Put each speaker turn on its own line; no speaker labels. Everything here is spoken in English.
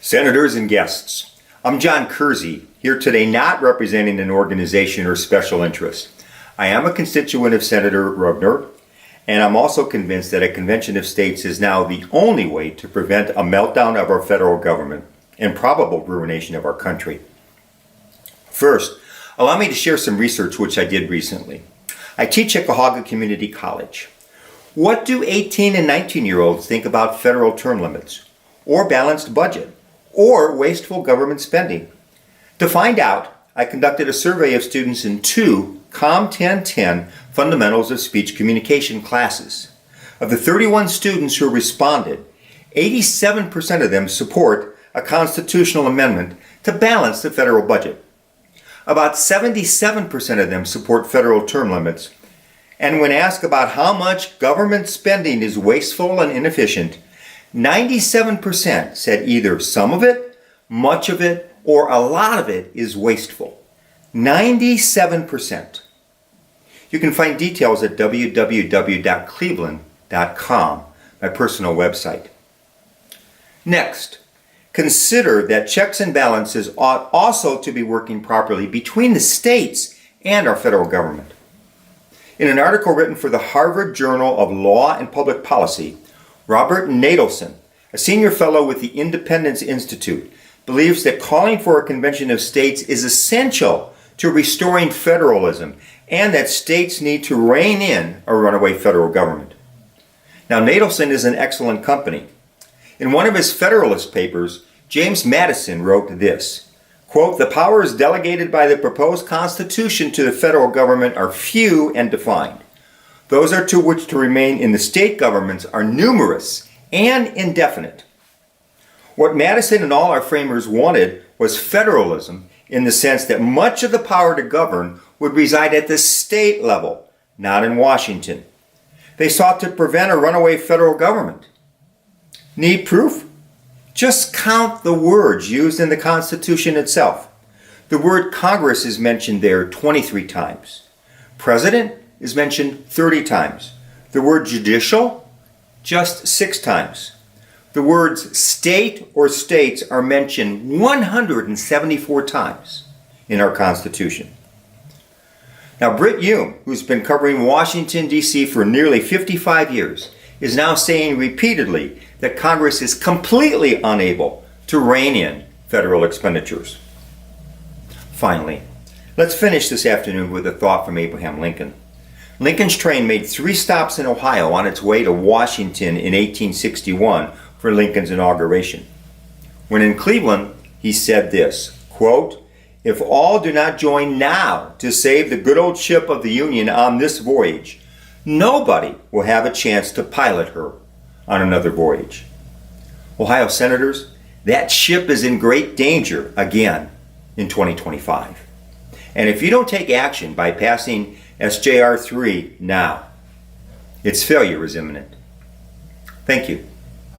Senators and guests, I'm John Kersey, here today not representing an organization or special interest. I am a constituent of Senator Rubner, and I'm also convinced that a convention of states is now the only way to prevent a meltdown of our federal government and probable ruination of our country. First, allow me to share some research which I did recently. I teach at Cuyahoga Community College. What do 18 and 19-year-olds think about federal term limits, or balanced budget, or wasteful government spending? To find out, I conducted a survey of students in two COM 1010 Fundamentals of Speech Communication classes. Of the 31 students who responded, 87% of them support a constitutional amendment to balance the federal budget. About 77% of them support federal term limits. And when asked about how much government spending is wasteful and inefficient, 97% said either some of it, much of it, or a lot of it is wasteful. 97%. You can find details at www.cleveland.com, my personal website. Next, consider that checks and balances ought also to be working properly between the states and our federal government. In an article written for the Harvard Journal of Law and Public Policy, Robert Natelson, a senior fellow with the Independence Institute, believes that calling for a convention of states is essential to restoring federalism and that states need to rein in a runaway federal government. Now, Natelson is an excellent company. In one of his Federalist papers, James Madison wrote this, quote, "The powers delegated by the proposed Constitution to the federal government are few and defined. Those are to which to remain in the state governments are numerous and indefinite." What Madison and all our framers wanted was federalism in the sense that much of the power to govern would reside at the state level, not in Washington. They sought to prevent a runaway federal government. Need proof? Just count the words used in the Constitution itself. The word Congress is mentioned there 23 times. President is mentioned 30 times. The word judicial, just 6 times. The words state or states are mentioned 174 times in our Constitution. Now, Brit Hume, who's been covering Washington, D.C. for nearly 55 years, is now saying repeatedly that Congress is completely unable to rein in federal expenditures. Finally, let's finish this afternoon with a thought from Abraham Lincoln. Lincoln's train made 3 stops in Ohio on its way to Washington in 1861 for Lincoln's inauguration. When in Cleveland, he said this, quote, "If all do not join now to save the good old ship of the Union on this voyage, nobody will have a chance to pilot her on another voyage." Ohio Senators, that ship is in great danger again in 2025. And if you don't take action by passing SJR 3 now, its failure is imminent. Thank you.